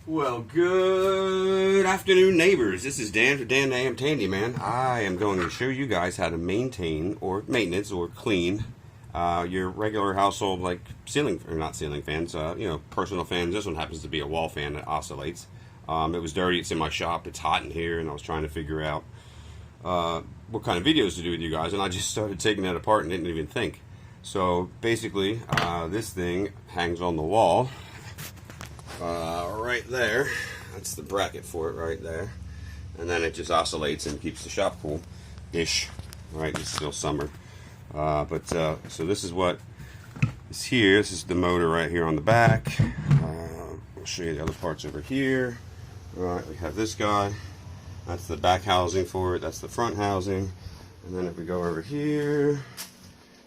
Well, good afternoon, neighbors. This is Dan for Dan the Amped Handyman. I am going to show you guys how to maintain or maintenance or clean your regular household, like ceiling or not ceiling fans, personal fans. This one happens to be a wall fan that oscillates. It was dirty. It's in my shop. It's hot in here, and I was trying to figure out what kind of videos to do with you guys, and I just started taking that apart and didn't even think. So basically, this thing hangs on the wall. Right there, that's the bracket for it right there, and then it just oscillates and keeps the shop cool-ish. Right, it's still summer, so this is what is here. This is the motor right here on the back. I'll show you the other parts over here. All right, we have this guy. That's the back housing for it. That's the front housing, and then if we go over here,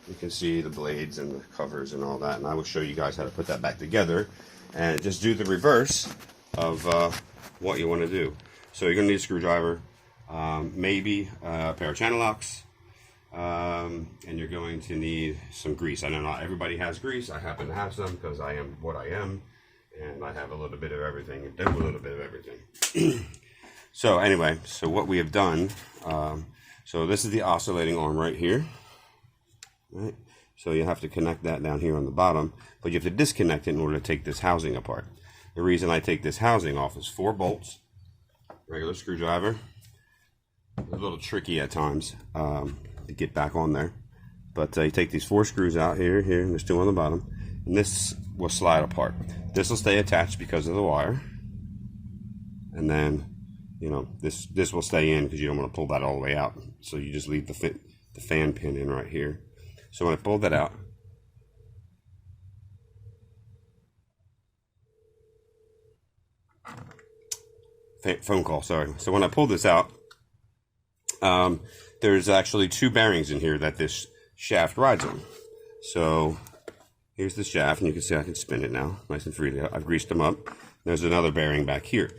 you can see the blades and the covers and all that. And I will show you guys how to put that back together. And just do the reverse of what you want to do. So you're going to need a screwdriver, maybe a pair of channel locks, and you're going to need some grease. I know not everybody has grease. I happen to have some because I am what I am, and I have a little bit of everything and do a little bit of everything. So anyway, so what we have done, so this is the oscillating arm right here, right? So you have to connect that down here on the bottom, but you have to disconnect it in order to take this housing apart. The reason I take this housing off is 4 bolts, regular screwdriver. It's a little tricky at times to get back on there, but you take these 4 screws out here, and there's 2 on the bottom, and this will slide apart. This will stay attached because of the wire, and then this will stay in because you don't want to pull that all the way out. So you just leave the fan pin in right here. So when I pulled that out, phone call, sorry. So when I pulled this out, there's actually 2 bearings in here that this shaft rides on. So here's the shaft, and you can see I can spin it now, nice and freely. I've greased them up. There's another bearing back here.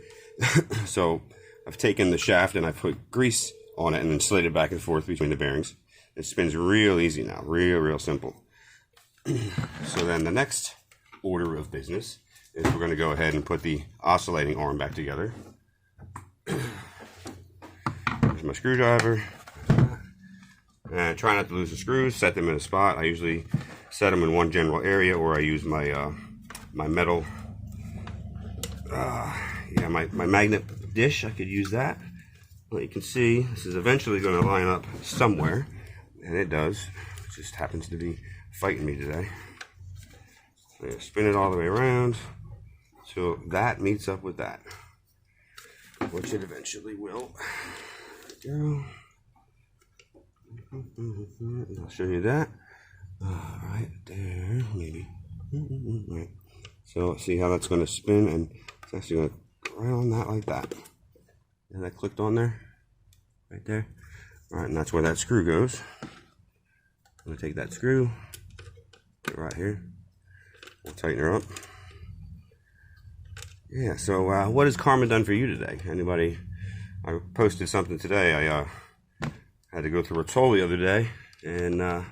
So I've taken the shaft and I put grease on it and then slid it back and forth between the bearings. It spins real easy now, real simple. So then the next order of business is we're going to go ahead and put the oscillating arm back together. There's my screwdriver. And try not to lose the screws, set them in a spot. I usually set them in one general area, or I use my my metal, my magnet dish. I could use that. Well, you can see this is eventually going to line up somewhere. And it does. It just happens to be fighting me today. So yeah, spin it all the way around. So that meets up with that. Which it eventually will. There we go. I'll show you that. Right there, maybe. Right. So see how that's going to spin, and it's actually going to go right on that like that. And that clicked on there? Right there. Alright, and that's where that screw goes. I'm going to take that screw, put it right here, we'll tighten her up. Yeah, so what has karma done for you today? Anybody? I posted something today. I had to go through a toll the other day, and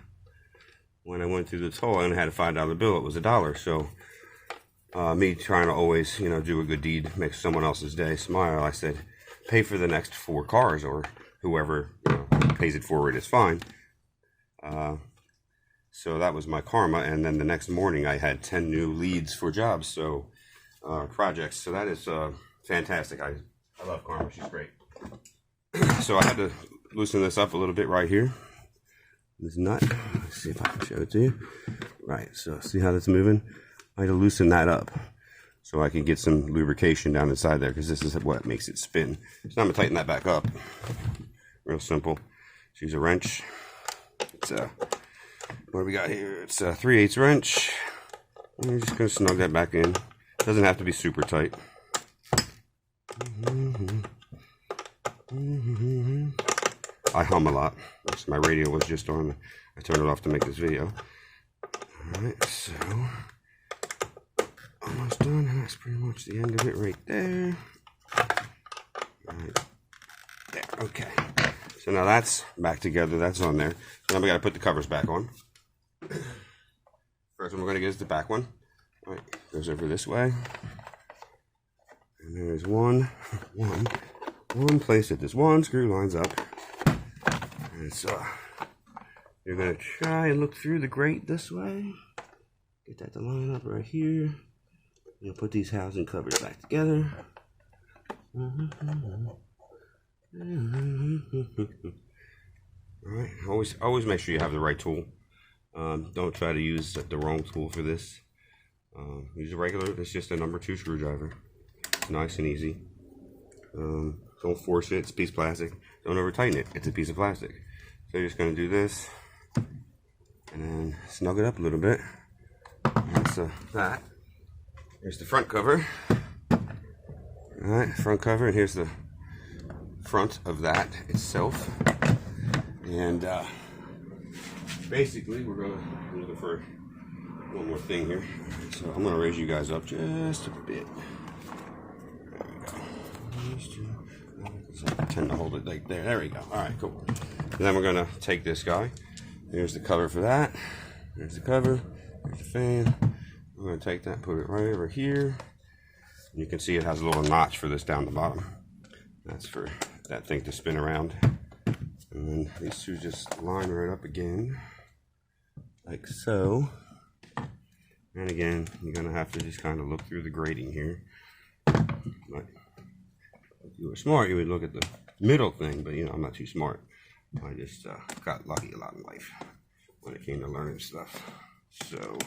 when I went through the toll, I only had a $5 bill. It was $1. So me trying to always, do a good deed, make someone else's day smile, I said, pay for the next 4 cars, or whoever pays it forward is fine. So that was my karma, and then the next morning I had 10 new leads for jobs, so projects. So that is fantastic. I love karma. She's great. So I had to loosen this up a little bit right here. This nut. Let's see if I can show it to you. Right. So see how that's moving? I had to loosen that up so I can get some lubrication down inside there, because this is what makes it spin. So I'm gonna tighten that back up. Real simple. Just use a wrench. It's what do we got here? It's a 3/8 wrench. And you're just gonna snug that back in. Doesn't have to be super tight. I hum a lot. My radio was just on. I turned it off to make this video. Alright, so almost done. That's pretty much the end of it right there. Right there. Okay. So now that's back together. That's on there. Now we got to put the covers back on. First one we're going to get is the back one. All right, goes over this way. And And there's one place that this one screw lines up. And so you're gonna try and look through the grate this way. Get that to line up right here. You'll put these housing covers back together. Alright, always make sure you have the right tool. Don't try to use the wrong tool for this. Use a regular, it's just a number 2 screwdriver. It's nice and easy. Don't force it, it's a piece of plastic. Don't over tighten it, it's a piece of plastic. So you're just going to do this and then snug it up a little bit. That's that. Here's the front cover. Alright, front cover, and here's the front of that itself. And basically, we're looking for one more thing here. So I'm going to raise you guys up just a bit. I tend to hold it like there. There we go. Alright, cool. And then we're going to take this guy. Here's the cover for that. There's the cover. There's the fan. I'm going to take that, put it right over here. You can see it has a little notch for this down the bottom. That's for that thing to spin around. And then these two just line right up again, like so. And again, you're going to have to just kind of look through the grating here. Like, if you were smart, you would look at the middle thing, but you know, I'm not too smart. I just got lucky a lot in life when it came to learning stuff. So,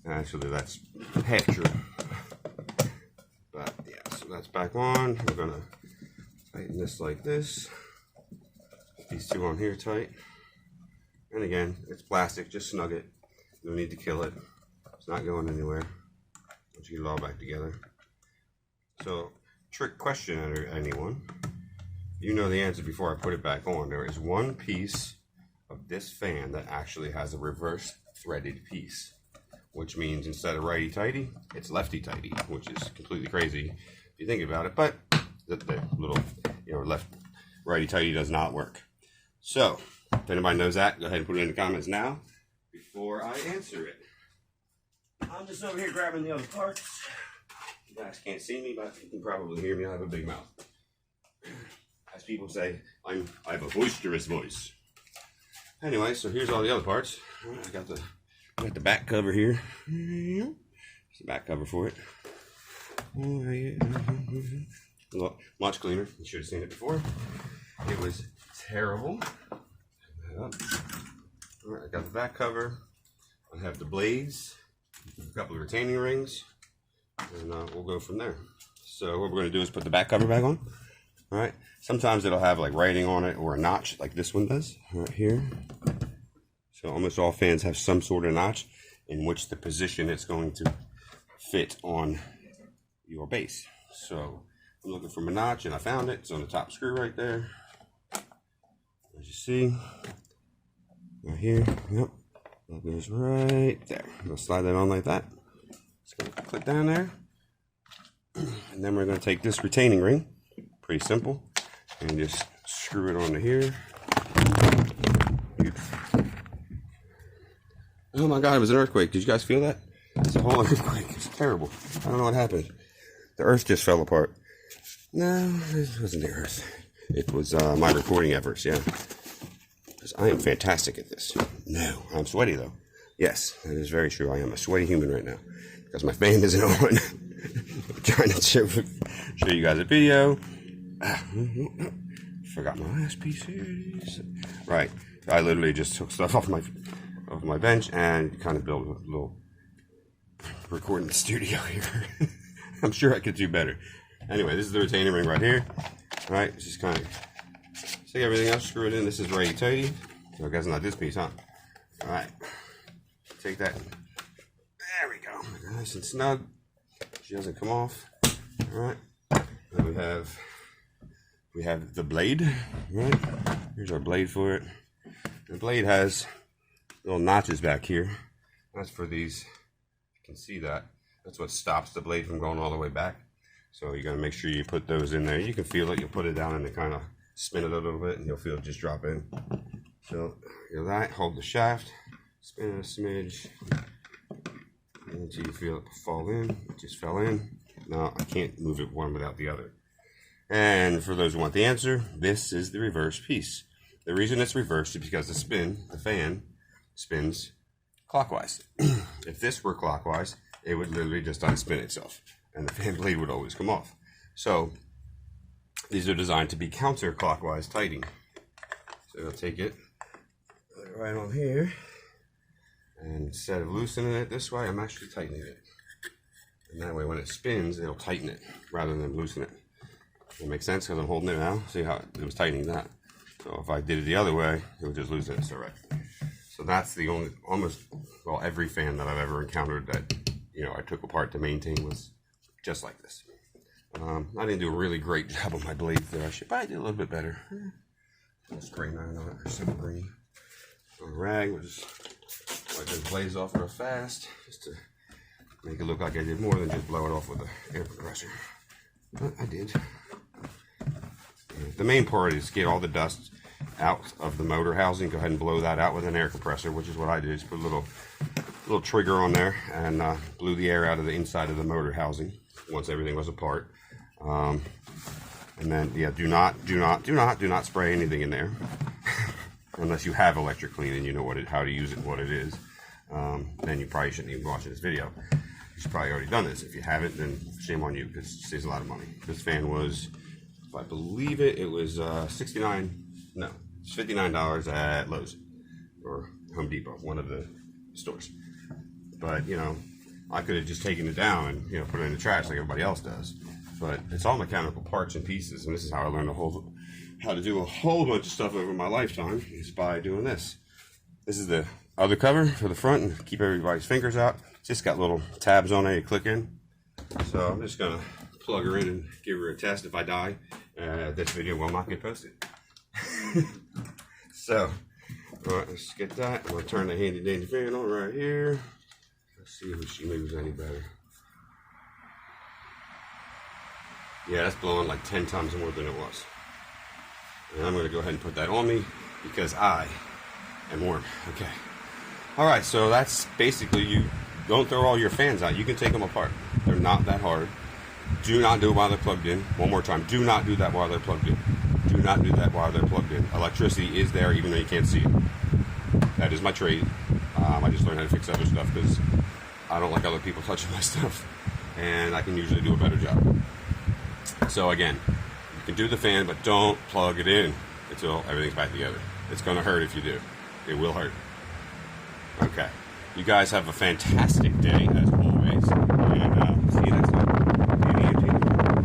actually, that's half true. But yeah, so that's back on. We're gonna tighten this like this. Put these two on here tight. And again, it's plastic, just snug it. No need to kill it. It's not going anywhere. Once you get it all back together. So, trick question at anyone. You know the answer before I put it back on. There is one piece of this fan that actually has a reverse threaded piece, which means instead of righty-tighty, it's lefty-tighty, which is completely crazy if you think about it, but the little, you know, left righty-tighty does not work. So, if anybody knows that, go ahead and put it in the comments now before I answer it. I'm just over here grabbing the other parts. You guys can't see me, but you can probably hear me. I have a big mouth. As people say, I have a boisterous voice. Anyway, so here's all the other parts. I got the back cover here. There's the back cover for it. Look, much cleaner. You should have seen it before. It was terrible. All right, I got the back cover. I have the blades, a couple of retaining rings, and we'll go from there. So what we're going to do is put the back cover back on. All right. Sometimes it'll have like writing on it or a notch like this one does right here. So almost all fans have some sort of notch in which the position it's going to fit on your base. So I'm looking for my notch and I found it. It's on the top screw right there. As you see, right here. Yep. That goes right there. I'll slide that on like that. Just going to click down there. And then we're going to take this retaining ring. Pretty simple. And just screw it onto here. Oh my God, it was an earthquake. Did you guys feel that? It's a whole earthquake. It's terrible. I don't know what happened. The earth just fell apart. No, it wasn't the earth. It was my recording efforts, yeah. Because I am fantastic at this. No, I'm sweaty though. Yes, that is very true. I am a sweaty human right now. Because my fan isn't on. I'm trying to show you guys a video. Forgot my last piece here. Right, I literally just took stuff off my bench and kind of built a little recording studio here. I'm sure I could do better. Anyway, this is the retaining ring right here. All right, just kind of stick everything else, screw it in. This is righty tighty. So I guess not this piece, huh? All right, take that. There we go. Nice and snug. She doesn't come off. All right. Then we have the blade. Right. Here's our blade for it. The blade has little notches back here. That's for these. You can see that. That's what stops the blade from going all the way back. So you got to make sure you put those in there. You can feel it. You'll put it down and it kind of spin it a little bit, and you'll feel it just drop in. So you that. Hold the shaft. Spin it a smidge until you feel it fall in. It just fell in. No, I can't move it one without the other. And for those who want the answer, this is the reverse piece. The reason it's reversed is because the fan spins clockwise. If this were clockwise, it would literally just unspin itself, and the fan blade would always come off. So these are designed to be counterclockwise tightening. So I'll take it right on here, and instead of loosening it this way, I'm actually tightening it. And that way when it spins, it'll tighten it rather than loosen it. That makes sense because I'm holding it now. See how it was tightening that. So if I did it the other way, it would just loosen it. So right. So that's the only, well, every fan that I've ever encountered that, you know, I took apart to maintain was just like this. I didn't do a really great job on my blades there. I should probably do a little bit better. It's green iron on it, or some green. A rag, we'll just wipe those blades off real fast, just to make it look like I did more than just blow it off with an air compressor. But I did. The main part is get all the dust out of the motor housing. Go ahead and blow that out with an air compressor, which is what I did. Just put a little trigger on there and blew the air out of the inside of the motor housing once everything was apart. And then, yeah, do not spray anything in there unless you have electric clean and you know how to use it and what it is. Then you probably shouldn't even be watching this video. You should probably already done this. If you haven't, then shame on you because it saves a lot of money. This fan was, if I believe it, it was $59 at Lowe's or Home Depot, one of the stores. But, you know, I could have just taken it down and, you know, put it in the trash like everybody else does. But it's all mechanical parts and pieces, and this is how I learned how to do a whole bunch of stuff over my lifetime, is by doing this. This is the other cover for the front, and keep everybody's fingers out. It's just got little tabs on it you click in. So I'm just gonna plug her in and give her a test. If I die, this video will not get posted. So, all right, let's get that. I'm gonna turn the handy dandy fan on right here. Let's see if she moves any better. Yeah, that's blowing like 10 times more than it was. And I'm going to go ahead and put that on me because I am warm. Okay. All right, so that's basically, you don't throw all your fans out. You can take them apart. They're not that hard. Do not do it while they're plugged in. One more time. Do not do that while they're plugged in. Do not do that while they're plugged in. Electricity is there even though you can't see it. That is my trade. I just learned how to fix other stuff because I don't like other people touching my stuff. And I can usually do a better job. So again, you can do the fan, but don't plug it in until everything's back together. It's going to hurt if you do. It will hurt. Okay. You guys have a fantastic day.